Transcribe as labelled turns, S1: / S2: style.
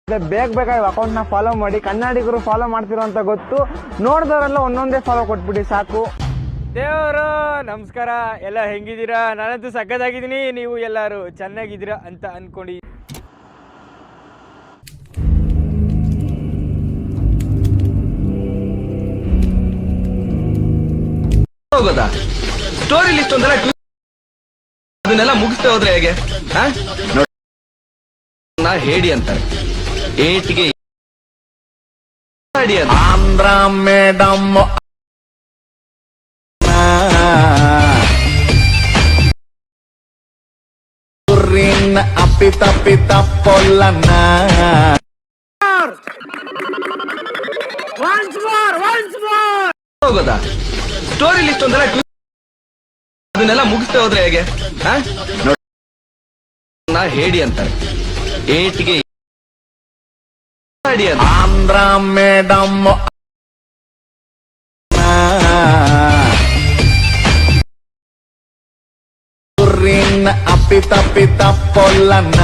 S1: ಬೇಗ ಬೇಗ ಅಕೌಂಟ್ ನ ಫಾಲೋ ಮಾಡಿ. ಕನ್ನಡಿಗರು ಫಾಲೋ ಮಾಡ್ತಿರೋ ಅಂತ ಗೊತ್ತು, ನೋಡಿದವರೆಲ್ಲ ಒಂದೊಂದೇ ಫಾಲೋ ಕೊಟ್ಬಿಡಿ ಸಾಕು.
S2: ದೇವರು ನಮಸ್ಕಾರ, ಎಲ್ಲ ಹೆಂಗಿದ್ದೀರಾ? ನಾನಂತೂ ಸಕ್ಕತ್ತಾಗಿದ್ದೀನಿ, ನೀವು ಎಲ್ಲರೂ ಚೆನ್ನಾಗಿದ್ದೀರಾ ಅಂತ ಅನ್ಕೊಂಡು
S3: ಹೋಗೋದಾ? ಸ್ಟೋರಿ ಲಿಸ್ಟ್ ಒಂದೆಲ್ಲ ಅದನ್ನೆಲ್ಲ ಮುಗಿಸ್ತೇ ಹೋದ್ರೆ ಹೇಗೆ? ಹೇಳಿ ಅಂತಾರೆ, ಏಟಿಗೆ ಆಂಧ್ರ ಮೇಡಮ್ ಅಪ್ಪಿತ ಪಿತ ಪೊಲ್ಲನ್ನ ಹೋಗೋದಾ? ಸ್ಟೋರಿ ಲಿಸ್ಟ್ ಒಂದೆಲ್ಲ ಅದನ್ನೆಲ್ಲ ಮುಗಿಸ್ತೇ ಹೋದ್ರೆ ಹೇಗೆ? ಹೇಳಿ ಅಂತಾರೆ, ಏಟಿಗೆ ಆಂಧ್ರ ಮೇಡಮ್ ಅಪ್ಪಿತ ಪಿತ ಪೊಲ್ಲನ್ನ